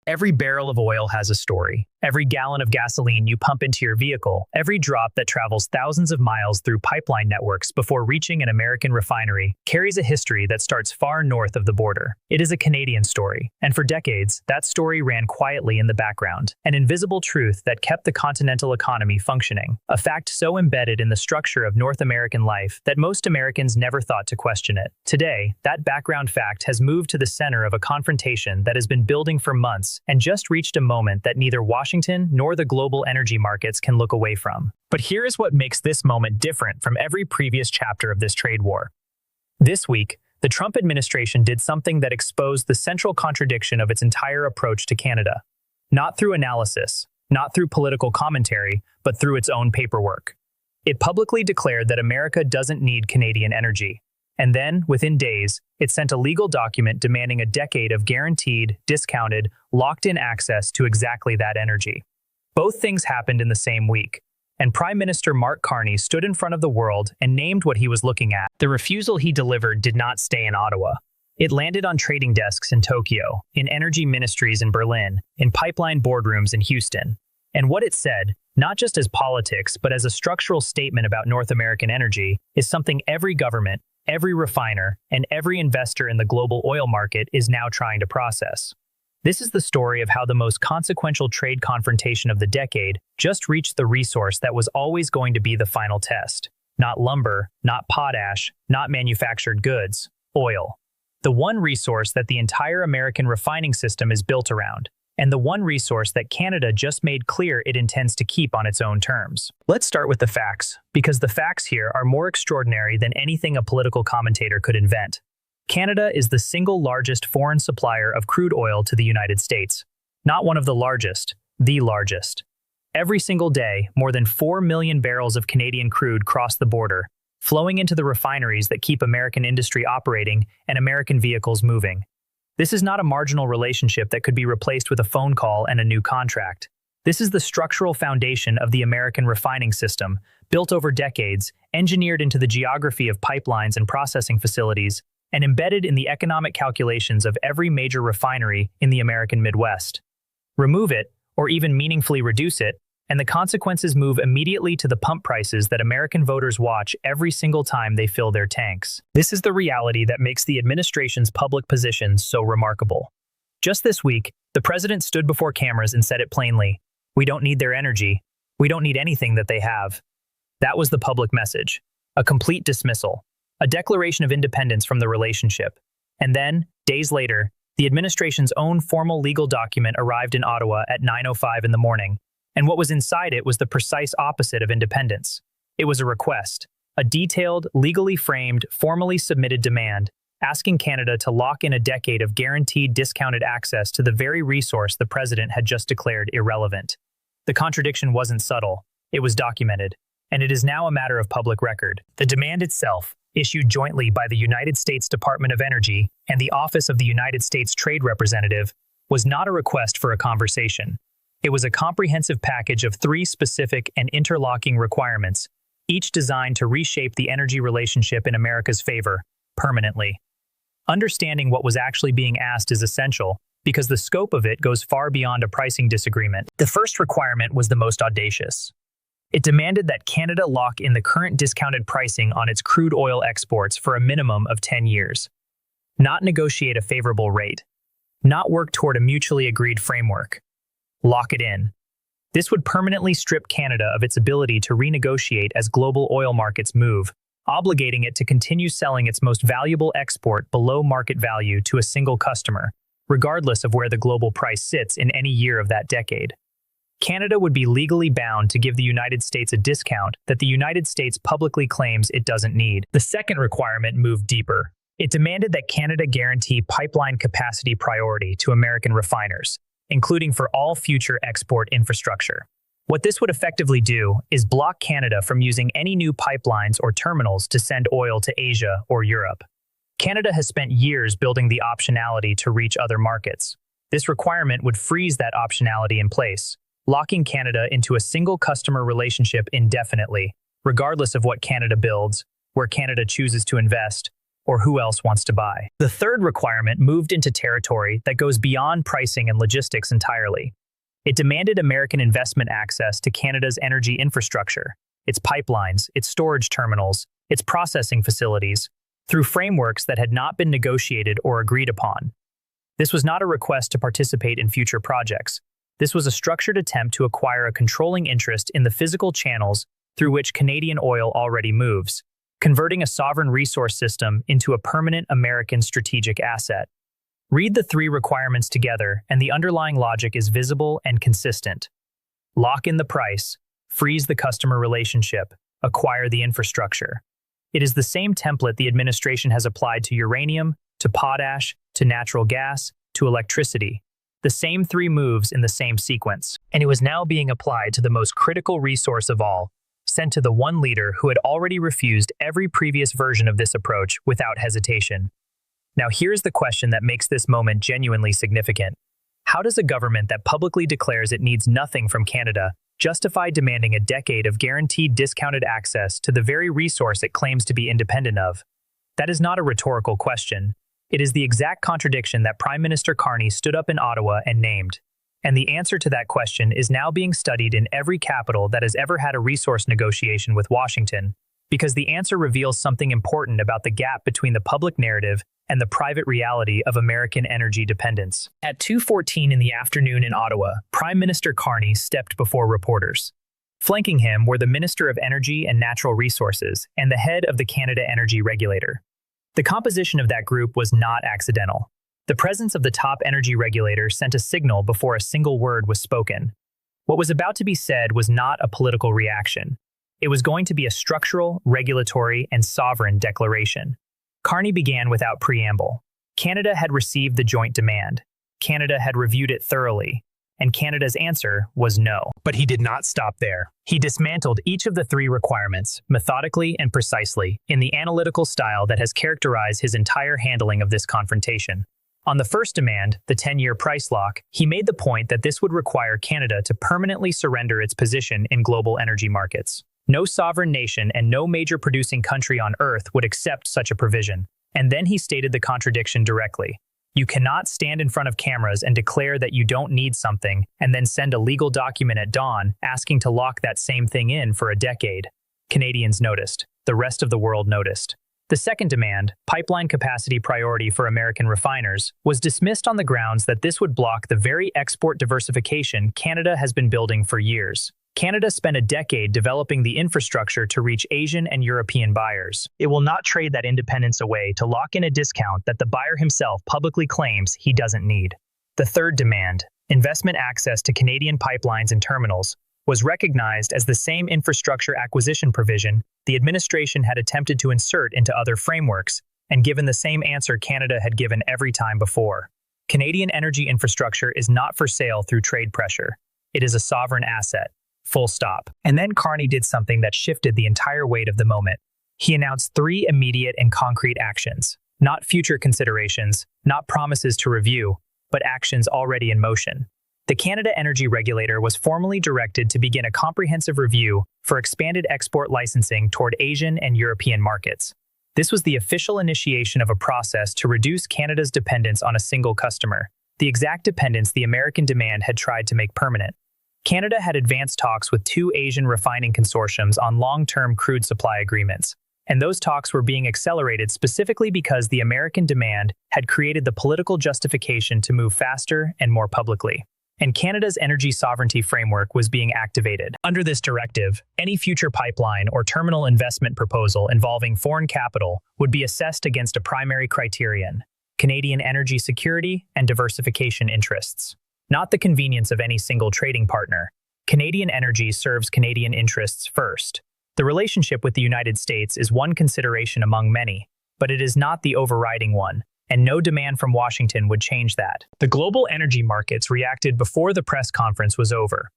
Every barrel of oil has a story. Every gallon of gasoline you pump into your vehicle, every drop that travels thousands of miles through pipeline networks before reaching an American refinery carries a history that starts far north of the border. It is a Canadian story, and for decades, that story ran quietly in the background, an invisible truth that kept the continental economy functioning, a fact so embedded in the structure of North American life that most Americans never thought to question it. Today, that background fact has moved to the center of a confrontation that has been building for months and just reached a moment that neither Washington nor the global energy markets can look away from. But here is what makes this moment different from every previous chapter of this trade war. This week, the Trump administration did something that exposed the central contradiction of its entire approach to Canada. Not through analysis, not through political commentary, but through its own paperwork. It publicly declared that America doesn't need Canadian energy. And then, within days, it sent a legal document demanding a decade of guaranteed, discounted, locked-in access to exactly that energy. Both things happened in the same week, and Prime Minister Mark Carney stood in front of the world and named what he was looking at. The refusal he delivered did not stay in Ottawa. It landed on trading desks in Tokyo, in energy ministries in Berlin, in pipeline boardrooms in Houston. And what it said, not just as politics, but as a structural statement about North American energy, is something every government, every refiner, and every investor in the global oil market is now trying to process. This is the story of how the most consequential trade confrontation of the decade just reached the resource that was always going to be the final test. Not lumber, not potash, not manufactured goods, oil. The one resource that the entire American refining system is built around, and the one resource that Canada just made clear it intends to keep on its own terms. Let's start with the facts, because the facts here are more extraordinary than anything a political commentator could invent. Canada is the single largest foreign supplier of crude oil to the United States. Not one of the largest, the largest. Every single day, more than 4 million barrels of Canadian crude cross the border, flowing into the refineries that keep American industry operating and American vehicles moving. This is not a marginal relationship that could be replaced with a phone call and a new contract. This is the structural foundation of the American refining system, built over decades, engineered into the geography of pipelines and processing facilities, and embedded in the economic calculations of every major refinery in the American Midwest. Remove it, or even meaningfully reduce it, and the consequences move immediately to the pump prices that American voters watch every single time they fill their tanks. This is the reality that makes the administration's public positions so remarkable. Just this week, the president stood before cameras and said it plainly: "We don't need their energy. We don't need anything that they have." That was the public message. A complete dismissal. A declaration of independence from the relationship. And then, days later, the administration's own formal legal document arrived in Ottawa at 9:05 in the morning. And what was inside it was the precise opposite of independence. It was a request, a detailed, legally framed, formally submitted demand, asking Canada to lock in a decade of guaranteed discounted access to the very resource the president had just declared irrelevant. The contradiction wasn't subtle, it was documented, and it is now a matter of public record. The demand itself, issued jointly by the United States Department of Energy and the Office of the United States Trade Representative, was not a request for a conversation. It was a comprehensive package of 3 specific and interlocking requirements, each designed to reshape the energy relationship in America's favor, permanently. Understanding what was actually being asked is essential, because the scope of it goes far beyond a pricing disagreement. The first requirement was the most audacious. It demanded that Canada lock in the current discounted pricing on its crude oil exports for a minimum of 10 years. Not negotiate a favorable rate. Not work toward a mutually agreed framework. Lock it in. This would permanently strip Canada of its ability to renegotiate as global oil markets move, obligating it to continue selling its most valuable export below market value to a single customer, regardless of where the global price sits in any year of that decade. Canada would be legally bound to give the United States a discount that the United States publicly claims it doesn't need. The second requirement moved deeper. It demanded that Canada guarantee pipeline capacity priority to American refiners, including for all future export infrastructure. What this would effectively do is block Canada from using any new pipelines or terminals to send oil to Asia or Europe. Canada has spent years building the optionality to reach other markets. This requirement would freeze that optionality in place, locking Canada into a single customer relationship indefinitely, regardless of what Canada builds, where Canada chooses to invest, or who else wants to buy. The third requirement moved into territory that goes beyond pricing and logistics entirely. It demanded American investment access to Canada's energy infrastructure, its pipelines, its storage terminals, its processing facilities, through frameworks that had not been negotiated or agreed upon. This was not a request to participate in future projects. This was a structured attempt to acquire a controlling interest in the physical channels through which Canadian oil already moves, converting a sovereign resource system into a permanent American strategic asset. Read the three requirements together, and the underlying logic is visible and consistent. Lock in the price, freeze the customer relationship, acquire the infrastructure. It is the same template the administration has applied to uranium, to potash, to natural gas, to electricity. The same three moves in the same sequence. And it was now being applied to the most critical resource of all, sent to the one leader who had already refused every previous version of this approach without hesitation. Now here's the question that makes this moment genuinely significant. How does a government that publicly declares it needs nothing from Canada justify demanding a decade of guaranteed discounted access to the very resource it claims to be independent of? That is not a rhetorical question. It is the exact contradiction that Prime Minister Carney stood up in Ottawa and named. And the answer to that question is now being studied in every capital that has ever had a resource negotiation with Washington, because the answer reveals something important about the gap between the public narrative and the private reality of American energy dependence. At 2:14 in the afternoon in Ottawa, Prime Minister Carney stepped before reporters. Flanking him were the Minister of Energy and Natural Resources and the head of the Canada Energy Regulator. The composition of that group was not accidental. The presence of the top energy regulator sent a signal before a single word was spoken. What was about to be said was not a political reaction. It was going to be a structural, regulatory, and sovereign declaration. Carney began without preamble. Canada had received the joint demand. Canada had reviewed it thoroughly. And Canada's answer was no. But he did not stop there. He dismantled each of the three requirements, methodically and precisely, in the analytical style that has characterized his entire handling of this confrontation. On the first demand, the 10-year price lock, he made the point that this would require Canada to permanently surrender its position in global energy markets. No sovereign nation and no major producing country on Earth would accept such a provision. And then he stated the contradiction directly. You cannot stand in front of cameras and declare that you don't need something and then send a legal document at dawn asking to lock that same thing in for a decade. Canadians noticed. The rest of the world noticed. The second demand, pipeline capacity priority for American refiners, was dismissed on the grounds that this would block the very export diversification Canada has been building for years. Canada spent a decade developing the infrastructure to reach Asian and European buyers. It will not trade that independence away to lock in a discount that the buyer himself publicly claims he doesn't need. The third demand, investment access to Canadian pipelines and terminals, was recognized as the same infrastructure acquisition provision the administration had attempted to insert into other frameworks, and given the same answer Canada had given every time before. Canadian energy infrastructure is not for sale through trade pressure. It is a sovereign asset. Full stop. And then Carney did something that shifted the entire weight of the moment. He announced 3 immediate and concrete actions. Not future considerations, not promises to review, but actions already in motion. The Canada Energy Regulator was formally directed to begin a comprehensive review for expanded export licensing toward Asian and European markets. This was the official initiation of a process to reduce Canada's dependence on a single customer, the exact dependence the American demand had tried to make permanent. Canada had advanced talks with 2 Asian refining consortiums on long-term crude supply agreements, and those talks were being accelerated specifically because the American demand had created the political justification to move faster and more publicly. And Canada's energy sovereignty framework was being activated. Under this directive, any future pipeline or terminal investment proposal involving foreign capital would be assessed against a primary criterion: Canadian energy security and diversification interests. Not the convenience of any single trading partner. Canadian energy serves Canadian interests first. The relationship with the United States is one consideration among many, but it is not the overriding one, and no demand from Washington would change that. The global energy markets reacted before the press conference was over.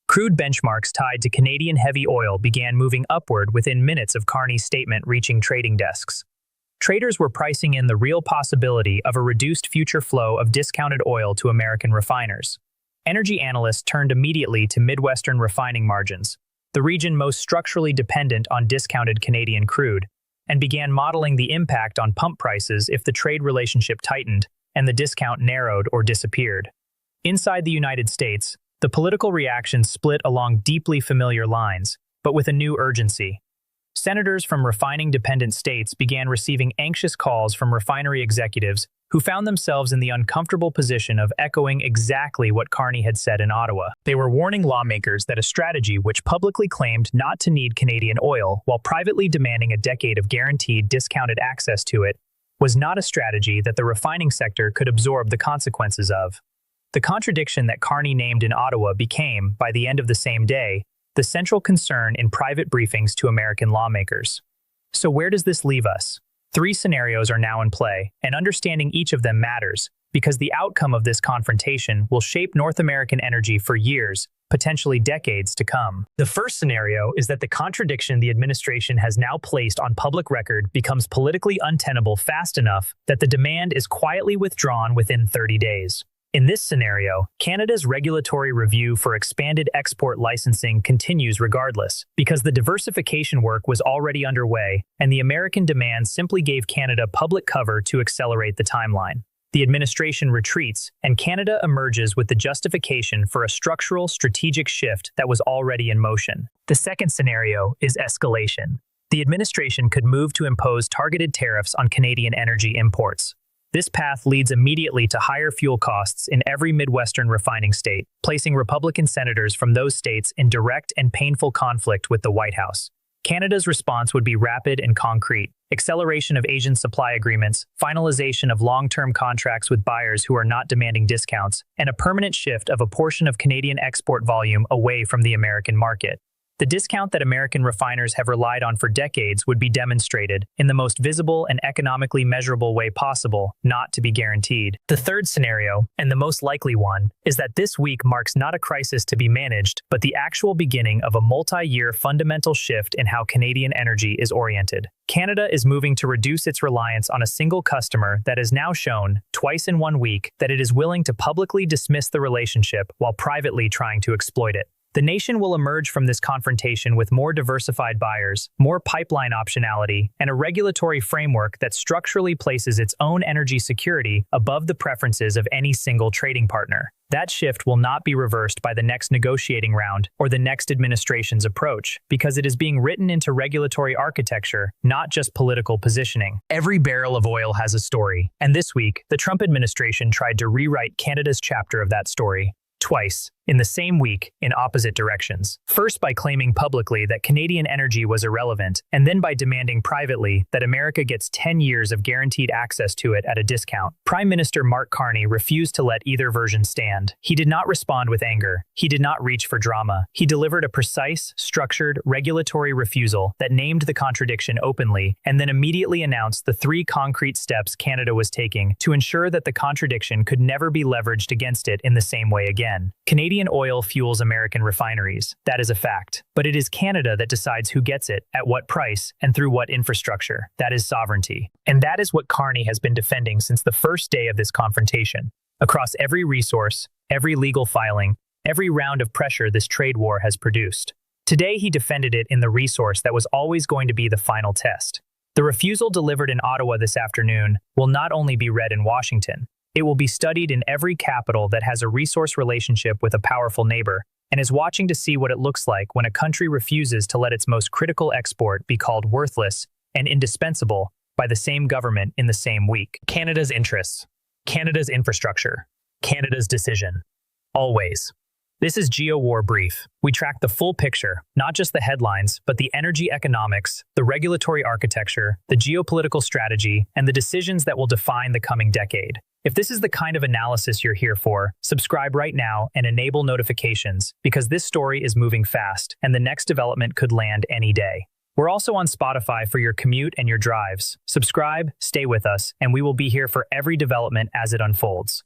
Crude benchmarks tied to Canadian heavy oil began moving upward within minutes of Carney's statement reaching trading desks. Traders were pricing in the real possibility of a reduced future flow of discounted oil to American refiners. Energy analysts turned immediately to Midwestern refining margins, the region most structurally dependent on discounted Canadian crude. and began modeling the impact on pump prices if the trade relationship tightened and the discount narrowed or disappeared. Inside the United States, the political reaction split along deeply familiar lines, but with a new urgency. Senators from refining-dependent states began receiving anxious calls from refinery executives who found themselves in the uncomfortable position of echoing exactly what Carney had said in Ottawa. They were warning lawmakers that a strategy which publicly claimed not to need Canadian oil while privately demanding a decade of guaranteed discounted access to it was not a strategy that the refining sector could absorb the consequences of. The contradiction that Carney named in Ottawa became, by the end of the same day, the central concern in private briefings to American lawmakers. So where does this leave us? 3 scenarios are now in play, and understanding each of them matters, because the outcome of this confrontation will shape North American energy for years, potentially decades to come. The first scenario is that the contradiction the administration has now placed on public record becomes politically untenable fast enough that the demand is quietly withdrawn within 30 days. In this scenario, Canada's regulatory review for expanded export licensing continues regardless, because the diversification work was already underway, and the American demand simply gave Canada public cover to accelerate the timeline. The administration retreats, and Canada emerges with the justification for a structural, strategic shift that was already in motion. The second scenario is escalation. The administration could move to impose targeted tariffs on Canadian energy imports. This path leads immediately to higher fuel costs in every Midwestern refining state, placing Republican senators from those states in direct and painful conflict with the White House. Canada's response would be rapid and concrete: acceleration of Asian supply agreements, finalization of long-term contracts with buyers who are not demanding discounts, and a permanent shift of a portion of Canadian export volume away from the American market. The discount that American refiners have relied on for decades would be demonstrated in the most visible and economically measurable way possible, not to be guaranteed. The third scenario, and the most likely one, is that this week marks not a crisis to be managed, but the actual beginning of a multi-year fundamental shift in how Canadian energy is oriented. Canada is moving to reduce its reliance on a single customer that has now shown, twice in 1 week, that it is willing to publicly dismiss the relationship while privately trying to exploit it. The nation will emerge from this confrontation with more diversified buyers, more pipeline optionality, and a regulatory framework that structurally places its own energy security above the preferences of any single trading partner. That shift will not be reversed by the next negotiating round or the next administration's approach, because it is being written into regulatory architecture, not just political positioning. Every barrel of oil has a story, and this week, the Trump administration tried to rewrite Canada's chapter of that story. Twice, in the same week, in opposite directions. First by claiming publicly that Canadian energy was irrelevant, and then by demanding privately that America gets 10 years of guaranteed access to it at a discount. Prime Minister Mark Carney refused to let either version stand. He did not respond with anger. He did not reach for drama. He delivered a precise, structured, regulatory refusal that named the contradiction openly, and then immediately announced the 3 concrete steps Canada was taking to ensure that the contradiction could never be leveraged against it in the same way again. Canadian oil fuels American refineries. That is a fact. But it is Canada that decides who gets it, at what price, and through what infrastructure. That is sovereignty. And that is what Carney has been defending since the first day of this confrontation. Across every resource, every legal filing, every round of pressure this trade war has produced. Today he defended it in the resource that was always going to be the final test. The refusal delivered in Ottawa this afternoon will not only be read in Washington, it will be studied in every capital that has a resource relationship with a powerful neighbor and is watching to see what it looks like when a country refuses to let its most critical export be called worthless and indispensable by the same government in the same week. Canada's interests, Canada's infrastructure, Canada's decision. Always. This is GeoWar Brief. We track the full picture, not just the headlines, but the energy economics, the regulatory architecture, the geopolitical strategy, and the decisions that will define the coming decade. If this is the kind of analysis you're here for, subscribe right now and enable notifications, because this story is moving fast and the next development could land any day. We're also on Spotify for your commute and your drives. Subscribe, stay with us, and we will be here for every development as it unfolds.